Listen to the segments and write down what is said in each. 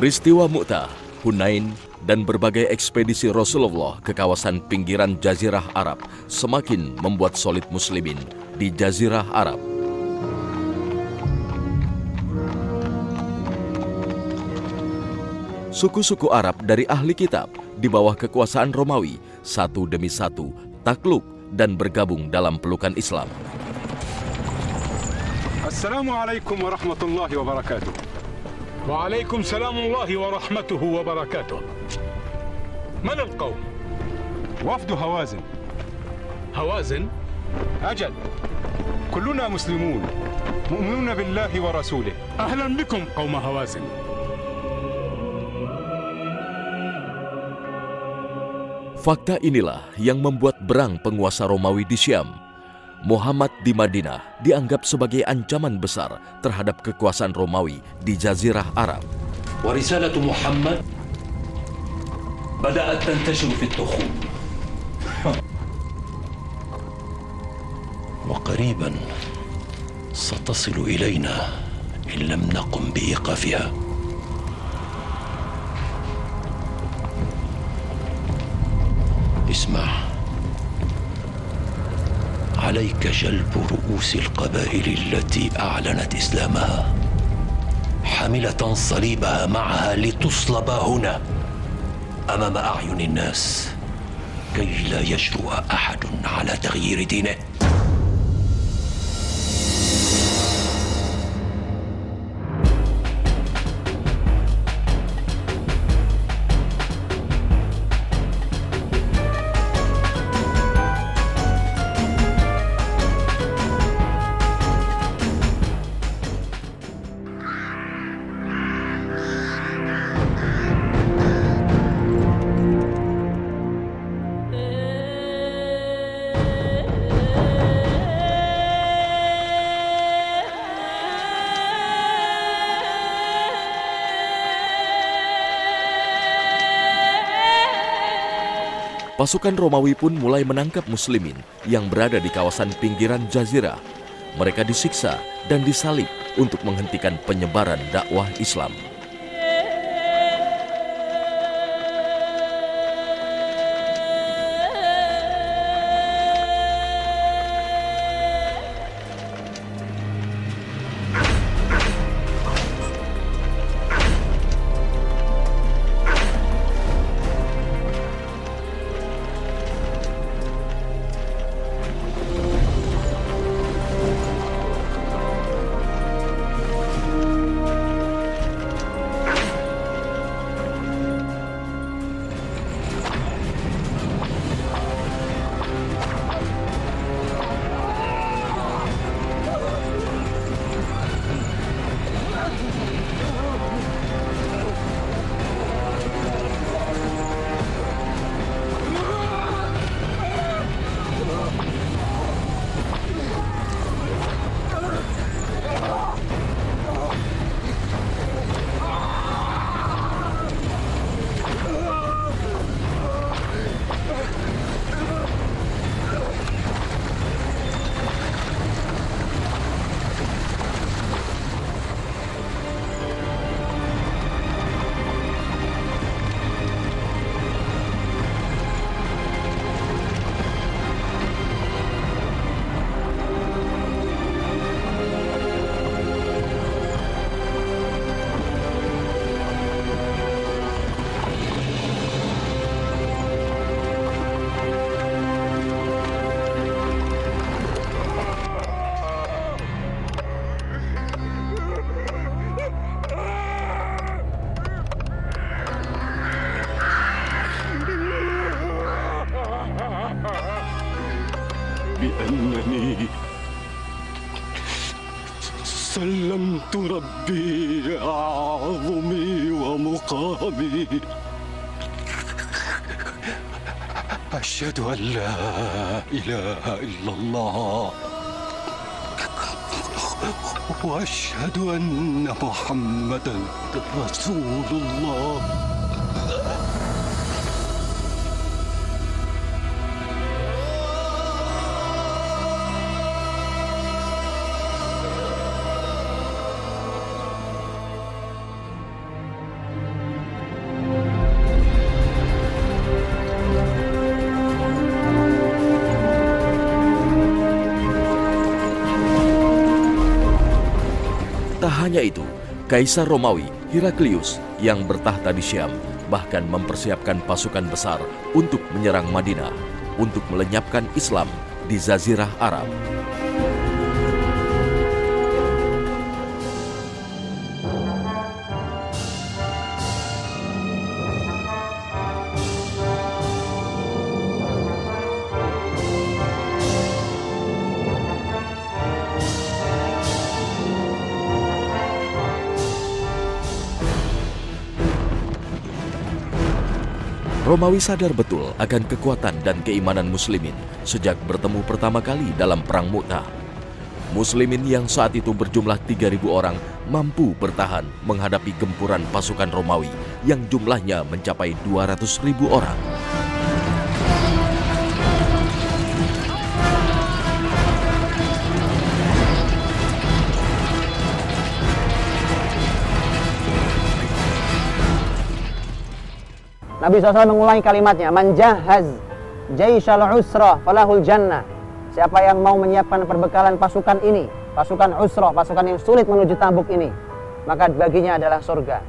Peristiwa Mu'tah, Hunain, dan berbagai ekspedisi Rasulullah ke kawasan pinggiran Jazirah Arab semakin membuat solid muslimin di Jazirah Arab. Suku-suku Arab dari ahli kitab di bawah kekuasaan Romawi satu demi satu takluk dan bergabung dalam pelukan Islam. Assalamualaikum warahmatullahi wabarakatuh. وعليكم سلام الله ورحمته وبركاته. من القوم؟ وفد هوازن. هوازن؟ أجل، كلنا مسلمون مؤمنون بالله ورسوله. أهلا بكم قوم هوازن. Fakta inilah yang membuat berang penguasa Romawi di Syam. Muhammad di Madinah dianggap sebagai ancaman besar terhadap kekuasaan Romawi di Jazirah Arab. ورسالة محمد بدأت تنتشر في التخوم وقريبا ستصل إلينا إن لم نقم بإيقافها. اسمع، عليك جلب رؤوس القبائل التي أعلنت إسلامها حاملة صليبها معها لتصلب هنا أمام أعين الناس كي لا يجرؤ أحد على تغيير دينه. Pasukan Romawi pun mulai menangkap muslimin yang berada di kawasan pinggiran Jazirah. Mereka disiksa dan disalib untuk menghentikan penyebaran dakwah Islam. بأنني سلمت ربي أعظمي ومقامي. أشهد أن لا إله إلا الله وأشهد أن محمدا رسول الله. hanya itu, Kaisar Romawi Heraklius yang bertahta di Syam bahkan mempersiapkan pasukan besar untuk menyerang Madinah untuk melenyapkan Islam di Jazirah Arab. Romawi sadar betul akan kekuatan dan keimanan muslimin sejak bertemu pertama kali dalam Perang Mu'tah. Muslimin yang saat itu berjumlah 3.000 orang mampu bertahan menghadapi gempuran pasukan Romawi yang jumlahnya mencapai 200.000 orang. Nabi SAW mengulangi kalimatnya, "Man jahaz jaishal usra falahul jannah." Siapa yang mau menyiapkan perbekalan pasukan ini, pasukan usra, pasukan yang sulit menuju Tabuk ini, maka baginya adalah surga.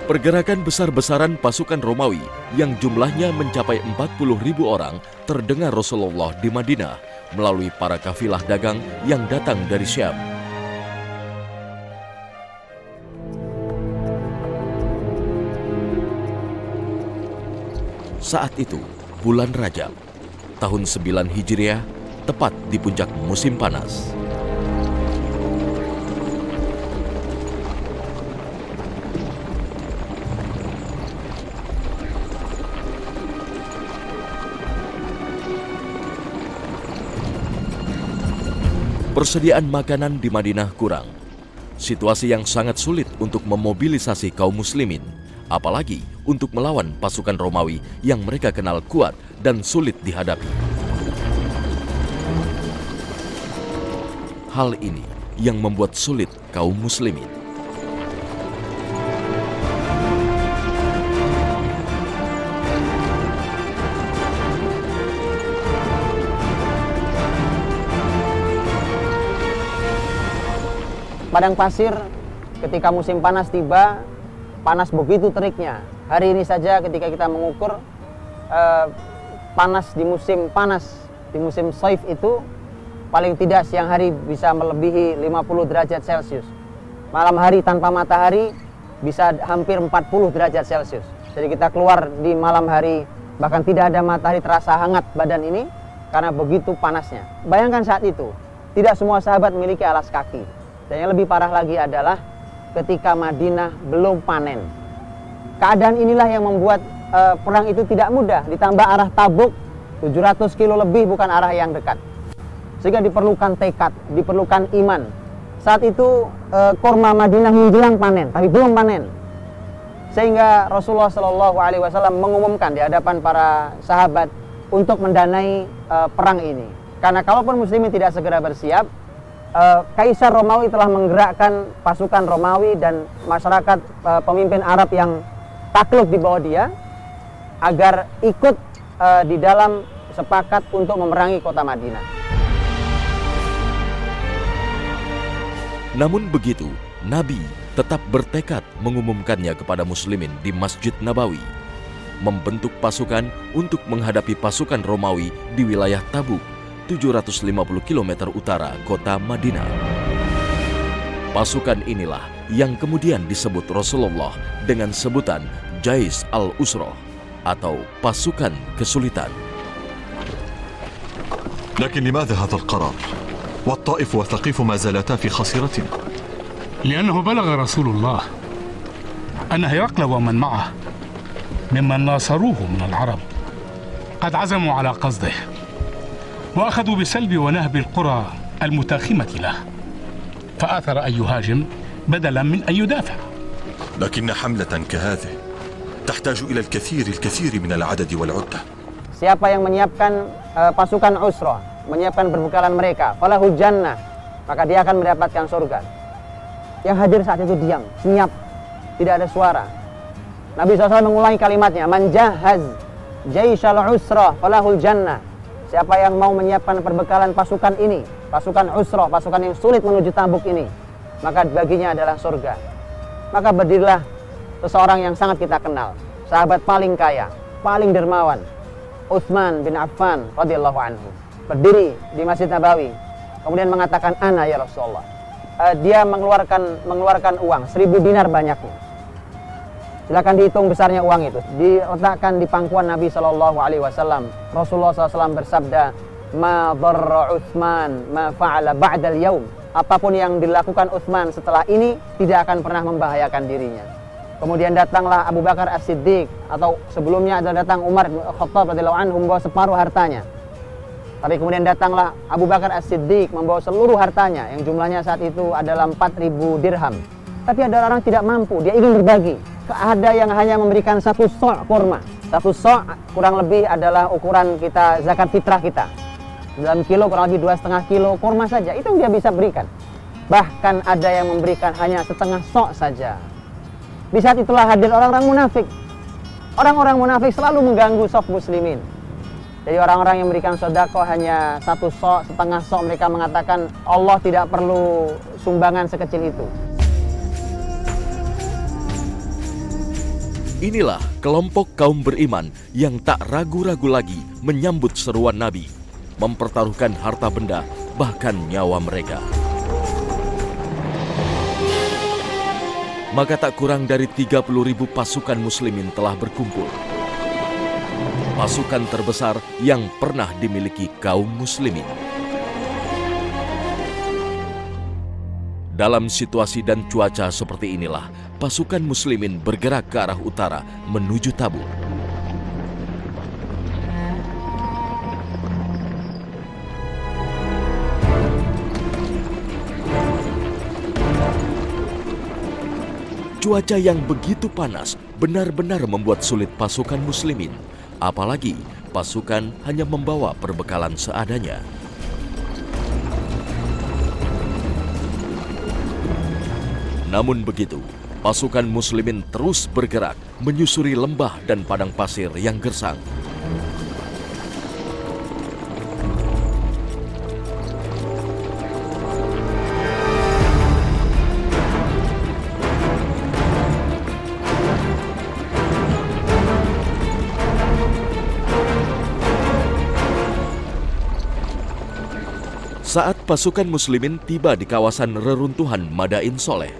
Pergerakan besar-besaran pasukan Romawi yang jumlahnya mencapai 40.000 orang terdengar Rasulullah di Madinah melalui para kafilah dagang yang datang dari Syam. Saat itu, bulan Rajab, tahun 9 Hijriah, tepat di puncak musim panas. Persediaan makanan di Madinah kurang. Situasi yang sangat sulit untuk memobilisasi kaum muslimin, apalagi untuk melawan pasukan Romawi yang mereka kenal kuat dan sulit dihadapi. Hal ini yang membuat sulit kaum muslimin. Padang pasir ketika musim panas tiba, panas begitu teriknya. Hari ini saja ketika kita mengukur panas di musim Saif itu paling tidak siang hari bisa melebihi 50 derajat Celcius. Malam hari tanpa matahari bisa hampir 40 derajat Celcius. Jadi kita keluar di malam hari bahkan tidak ada matahari, terasa hangat badan ini karena begitu panasnya. Bayangkan saat itu, tidak semua sahabat memiliki alas kaki. Dan yang lebih parah lagi adalah ketika Madinah belum panen. Keadaan inilah yang membuat perang itu tidak mudah. Ditambah arah Tabuk 700 kilo lebih, bukan arah yang dekat. Sehingga diperlukan tekad, diperlukan iman. Saat itu korma Madinah menjelang panen, tapi belum panen. Sehingga Rasulullah SAW mengumumkan di hadapan para sahabat untuk mendanai perang ini. Karena kalaupun muslimin tidak segera bersiap, Kaisar Romawi telah menggerakkan pasukan Romawi dan masyarakat pemimpin Arab yang takluk di bawah dia agar ikut di dalam sepakat untuk memerangi kota Madinah. Namun begitu, Nabi tetap bertekad mengumumkannya kepada muslimin di Masjid Nabawi, membentuk pasukan untuk menghadapi pasukan Romawi di wilayah Tabuk, 750 km utara kota Madinah. Pasukan inilah yang kemudian disebut Rasulullah dengan sebutan Jais al-Usra atau pasukan kesulitan. لكن لماذا هذا القرار؟ والطائف وثقيف ما زالتا في خصيرتنا. لأنه بلغ رسول الله أن هرقل ومن معه ممن ناصروه من العرب قد عزموا على قصده وأخذوا بسلب ونهب القرى المتاخمة له، فآثر أن يهاجم بدلا من أن يدافع. لكن حملة كهذه تحتاج إلى الكثير من العدد والعدة. Siapa yang menyiapkan pasukan Usra, menyiapkan perbekalan mereka, falahul jannah, maka dia akan mendapatkan surga. Yang hadir saat itu diam, senyap, tidak ada suara. Nabi SAW mengulangi kalimatnya, man jahaz jaishal usrah falahul jannah. Siapa yang mau menyiapkan perbekalan pasukan ini, pasukan usrah, pasukan yang sulit menuju Tabuk ini, maka baginya adalah surga. Maka berdirilah seseorang yang sangat kita kenal, sahabat paling kaya, paling dermawan, Utsman bin Affan radhiyallahu anhu, berdiri di Masjid Nabawi, kemudian mengatakan, ana ya Rasulullah. Dia mengeluarkan uang 1000 dinar banyaknya. Silakan dihitung besarnya uang itu. Diletakkan di pangkuan Nabi Shallallahu Alaihi Wasallam. Rasulullah SAW bersabda, ma dharra Utsman ma fa'ala ba'dal yaum. Apapun yang dilakukan Utsman setelah ini tidak akan pernah membahayakan dirinya. Kemudian datanglah Abu Bakar As-Siddiq, atau sebelumnya adalah datang Umar bin Khattab radhiyallahu anhu membawa separuh hartanya. Tapi kemudian datanglah Abu Bakar As-Siddiq membawa seluruh hartanya yang jumlahnya saat itu adalah 4.000 dirham. Tapi ada orang tidak mampu, dia ingin berbagi. Ada yang hanya memberikan 1 so' kurma. 1 so' kurang lebih adalah ukuran kita zakat fitrah kita. Dalam kilo kurang lebih 2,5 kilo kurma saja, itu yang dia bisa berikan. Bahkan ada yang memberikan hanya setengah so' saja. Di saat itulah hadir orang-orang munafik. Orang-orang munafik selalu mengganggu saf muslimin. Jadi orang-orang yang memberikan sedekah hanya 1 so', setengah so', mereka mengatakan Allah tidak perlu sumbangan sekecil itu. Inilah kelompok kaum beriman yang tak ragu-ragu lagi menyambut seruan Nabi, mempertaruhkan harta benda, bahkan nyawa mereka. Maka tak kurang dari 30.000 pasukan muslimin telah berkumpul. Pasukan terbesar yang pernah dimiliki kaum muslimin. Dalam situasi dan cuaca seperti inilah, pasukan muslimin bergerak ke arah utara menuju Tabuk. Cuaca yang begitu panas benar-benar membuat sulit pasukan muslimin. Apalagi pasukan hanya membawa perbekalan seadanya. Namun begitu, pasukan muslimin terus bergerak menyusuri lembah dan padang pasir yang gersang. Saat pasukan muslimin tiba di kawasan reruntuhan Madain Soleh,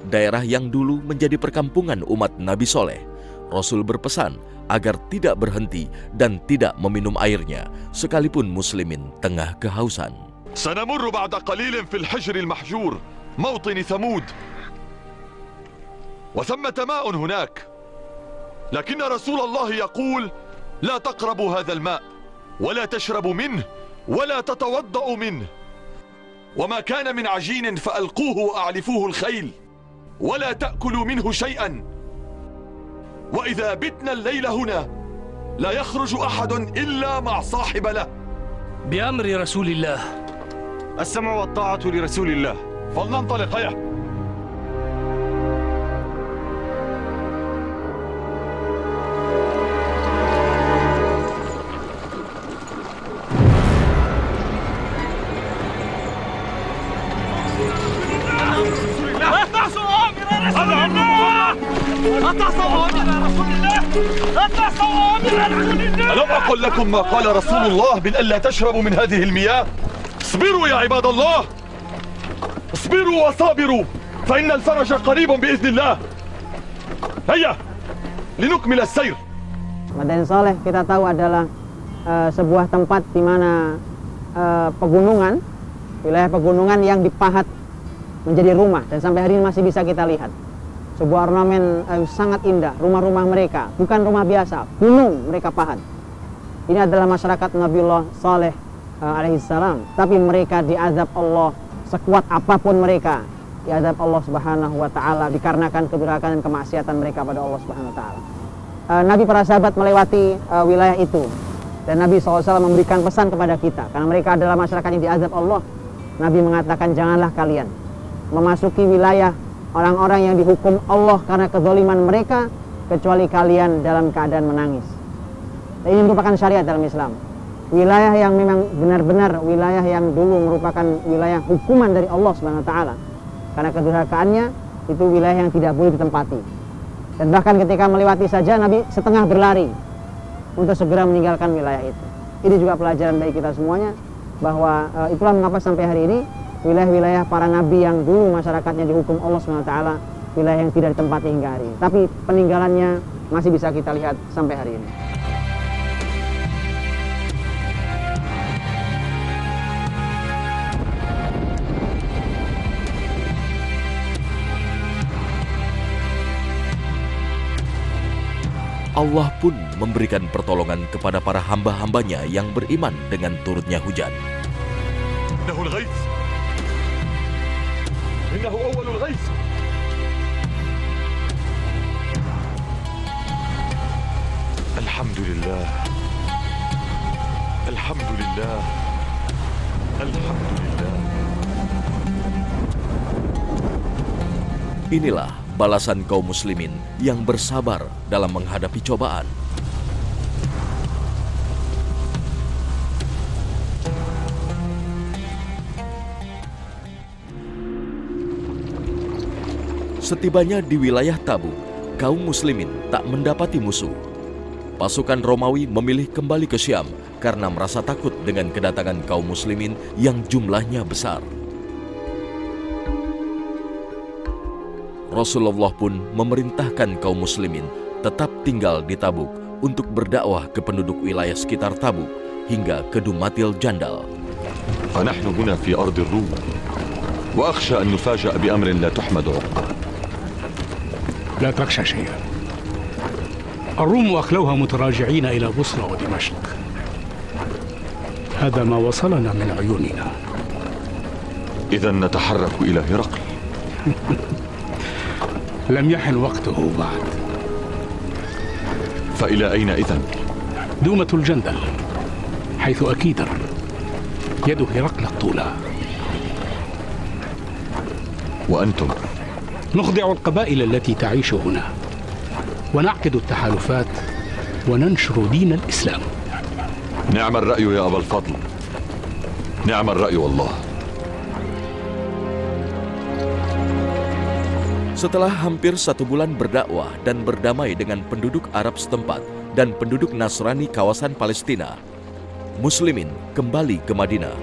daerah yang dulu menjadi perkampungan umat Nabi Soleh, Rasul berpesan agar tidak berhenti dan tidak meminum airnya sekalipun muslimin tengah kehausan. سنمر بعد قليل في الحجر المحجور موطن ثمود وثمة ماء هناك لكن رسول الله يقول لا تقربوا هذا الماء ولا تشربوا منه ولا تتوضأوا منه وما كان من عجين فألقوه وأعلفوه الخيل ولا تأكلوا منه شيئا وإذا بتنا الليل هنا لا يخرج أحد إلا مع صاحب له بأمر رسول الله السمع والطاعة لرسول الله فلننطلق هيا ألم أقل لكم ما قال رسول الله بألا تشربوا من هذه المياه اصبروا يا عباد الله اصبروا وصابروا فإن الفرج قريب بإذن الله هيا لنكمل السير. Madain Soleh kita tahu adalah sebuah tempat di mana pegunungan, wilayah pegunungan yang dipahat menjadi rumah dan sampai hari ini masih bisa kita lihat. Sebuah ornamen sangat indah, rumah-rumah mereka bukan rumah biasa, gunung mereka pahat. Ini adalah masyarakat Nabiullah Saleh alaihissalam, tapi mereka diazab Allah sekuat apapun mereka. Diazab Allah Subhanahu wa taala dikarenakan kedurhakaan dan kemaksiatan mereka pada Allah Subhanahu wa taala. Nabi para sahabat melewati wilayah itu. Dan Nabi SAW memberikan pesan kepada kita, karena mereka adalah masyarakat yang diazab Allah. Nabi mengatakan, janganlah kalian memasuki wilayah orang-orang yang dihukum Allah karena kezaliman mereka, kecuali kalian dalam keadaan menangis. Dan ini merupakan syariat dalam Islam. Wilayah yang memang benar-benar wilayah yang dulu merupakan wilayah hukuman dari Allah SWT. Karena kedurhakaannya, itu wilayah yang tidak boleh ditempati. Dan bahkan ketika melewati saja, Nabi setengah berlari untuk segera meninggalkan wilayah itu. Ini juga pelajaran bagi kita semuanya, bahwa itulah mengapa sampai hari ini wilayah-wilayah para nabi yang dulu masyarakatnya dihukum Allah SWT, wilayah yang tidak ditempati hingga hari ini. Tapi peninggalannya masih bisa kita lihat sampai hari ini. Allah pun memberikan pertolongan kepada para hamba-hambanya yang beriman dengan turutnya hujan. Innahul ghaith. Innahu awwalul ghaith. Alhamdulillah. Alhamdulillah. Alhamdulillah. Inilah balasan kaum muslimin yang bersabar dalam menghadapi cobaan. Setibanya di wilayah Tabuk, kaum muslimin tak mendapati musuh. Pasukan Romawi memilih kembali ke Syam karena merasa takut dengan kedatangan kaum muslimin yang jumlahnya besar. Rasulullah pun memerintahkan kaum muslimin tetap tinggal di Tabuk untuk berdakwah ke penduduk wilayah sekitar Tabuk hingga ke Dumatil Jandal. فنحن هنا في أرض الروم وأخشى أن نفاجأ بأمر لا تحمد عقباه. لا تخشى شيئا. الروم أخلوها متراجعين إلى بصرى ودمشق. هذا ما وصلنا من عيوننا. إذا نتحرك إلى هرقل. لم يحن وقته بعد. فإلى أين إذن؟ دومة الجندل، حيث أكيد يد هرقل الطولى. وأنتم؟ نخضع القبائل التي تعيش هنا ونعقد التحالفات وننشر دين الإسلام. نعم الرأي يا أبا الفضل، نعم الرأي والله. Setelah hampir 1 bulan berdakwah dan berdamai dengan penduduk Arab setempat dan penduduk Nasrani kawasan Palestina, muslimin kembali ke Madinah.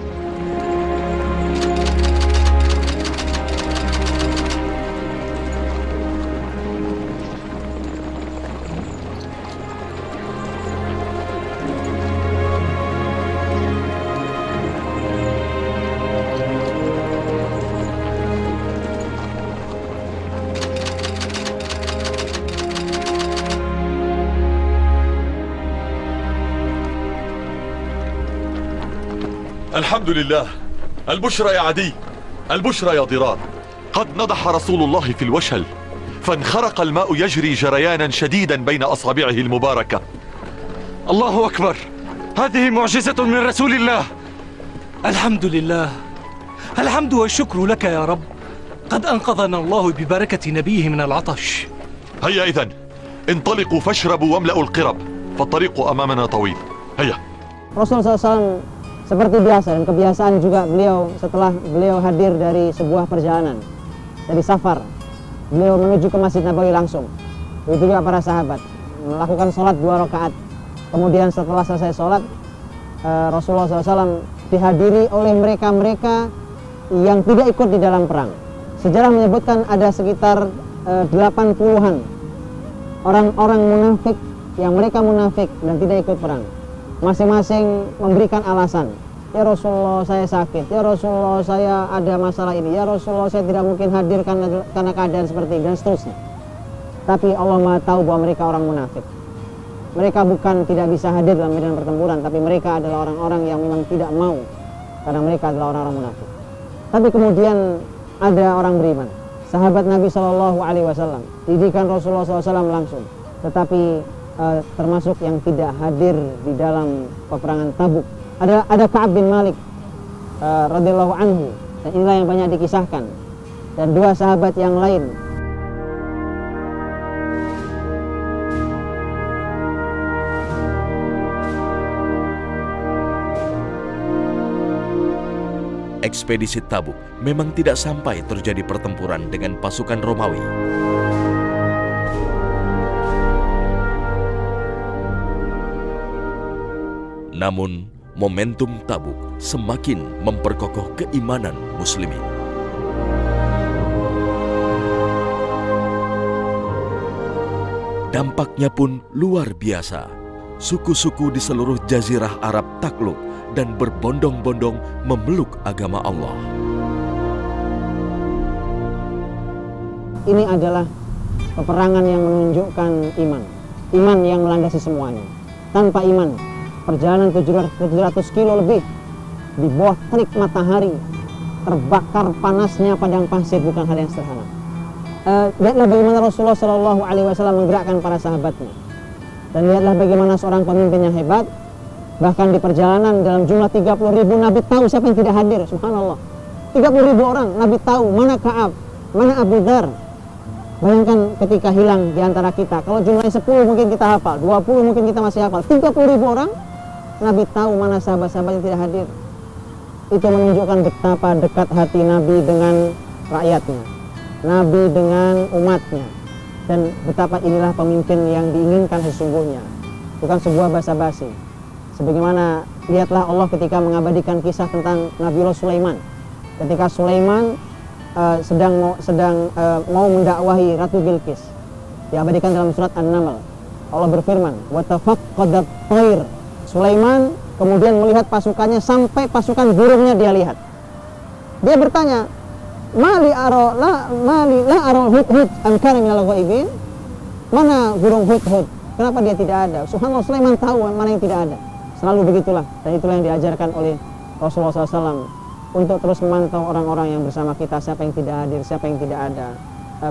الحمد لله. البشرى يا عدي، البشرى يا ضرار. قد نضح رسول الله في الوشل فانخرق الماء يجري جريانا شديدا بين أصابعه المباركة. الله أكبر، هذه معجزة من رسول الله. الحمد لله، الحمد والشكر لك يا رب. قد أنقذنا الله ببركة نبيه من العطش. هيا إذن انطلقوا فاشربوا واملأوا القرب فالطريق أمامنا طويل. هيا. Rasulullah SAW seperti biasa, dan kebiasaan juga beliau setelah beliau hadir dari sebuah perjalanan, dari safar, beliau menuju ke Masjid Nabawi langsung. Begitu juga para sahabat melakukan sholat 2 rakaat. Kemudian setelah selesai sholat, Rasulullah SAW dihadiri oleh mereka-mereka yang tidak ikut di dalam perang. Sejarah menyebutkan ada sekitar 80-an orang-orang munafik yang mereka munafik dan tidak ikut perang. Masing-masing memberikan alasan. Ya Rasulullah, saya sakit. Ya Rasulullah, saya ada masalah ini. Ya Rasulullah, saya tidak mungkin hadir karena keadaan seperti ini, dan seterusnya. Tapi Allah Maha tahu bahwa mereka orang munafik. Mereka bukan tidak bisa hadir dalam medan pertempuran, tapi mereka adalah orang-orang yang memang tidak mau, karena mereka adalah orang-orang munafik. Tapi kemudian ada orang beriman, sahabat Nabi SAW, didikan Rasulullah SAW langsung. Tetapi termasuk yang tidak hadir di dalam peperangan Tabuk. Ada Ka'ab bin Malik radhiyallahu anhu, dan inilah yang banyak dikisahkan, dan 2 sahabat yang lain. Ekspedisi Tabuk memang tidak sampai terjadi pertempuran dengan pasukan Romawi. Namun, momentum Tabuk semakin memperkokoh keimanan Muslimin. Dampaknya pun luar biasa. Suku-suku di seluruh jazirah Arab takluk dan berbondong-bondong memeluk agama Allah. Ini adalah peperangan yang menunjukkan iman. Iman yang melandasi semuanya. Tanpa iman, perjalanan 700 kilo lebih di bawah terik matahari, terbakar panasnya padang pasir bukan hal yang sederhana. Lihatlah bagaimana Rasulullah SAW menggerakkan para sahabatnya. Dan lihatlah bagaimana seorang pemimpin yang hebat, bahkan di perjalanan dalam jumlah 30.000 Nabi tahu siapa yang tidak hadir, subhanallah. 30.000 orang, Nabi tahu mana Ka'ab, mana Abu Dhar. Bayangkan ketika hilang di antara kita, kalau jumlahnya 10 mungkin kita hafal, 20 mungkin kita masih hafal, 30.000 orang, Nabi tahu mana sahabat-sahabat yang tidak hadir. Itu menunjukkan betapa dekat hati Nabi dengan rakyatnya, Nabi dengan umatnya, dan betapa inilah pemimpin yang diinginkan sesungguhnya, bukan sebuah basa-basi. Sebagaimana lihatlah Allah ketika mengabadikan kisah tentang Nabiullah Sulaiman. Ketika Sulaiman sedang mau mendakwahi Ratu Bilqis, diabadikan dalam surat An-Naml. Allah berfirman, "Wa tafaqqadat thair." Sulaiman kemudian melihat pasukannya sampai pasukan burungnya dia lihat. Dia bertanya, "Mali la aro hudhud am kana minal ghaibin?" Mana burung hudhud? Kenapa dia tidak ada? Subhanallah, Sulaiman tahu mana yang tidak ada. Selalu begitulah, dan itulah yang diajarkan oleh Rasulullah SAW untuk terus memantau orang-orang yang bersama kita, siapa yang tidak hadir, siapa yang tidak ada.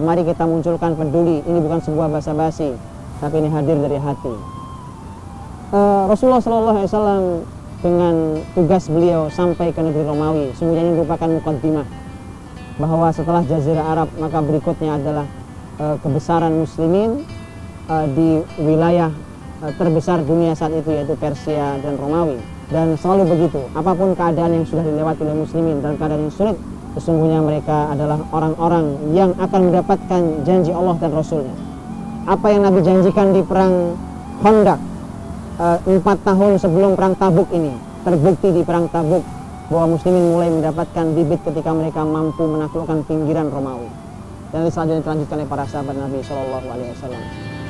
Mari kita munculkan peduli, ini bukan sebuah basa-basi, tapi ini hadir dari hati. Rasulullah SAW dengan tugas beliau sampai ke negeri Romawi, semuanya ini merupakan muqaddimah bahwa setelah Jazirah Arab, maka berikutnya adalah kebesaran muslimin di wilayah terbesar dunia saat itu, yaitu Persia dan Romawi. Dan selalu begitu, apapun keadaan yang sudah dilewati oleh muslimin dan keadaan yang sulit, sesungguhnya mereka adalah orang-orang yang akan mendapatkan janji Allah dan Rasulnya. Apa yang Nabi janjikan di perang Khandaq 4 tahun sebelum perang Tabuk ini, terbukti di perang Tabuk bahwa muslimin mulai mendapatkan bibit ketika mereka mampu menaklukkan pinggiran Romawi. Dan selanjutnya dilanjutkan oleh para sahabat Nabi SAW.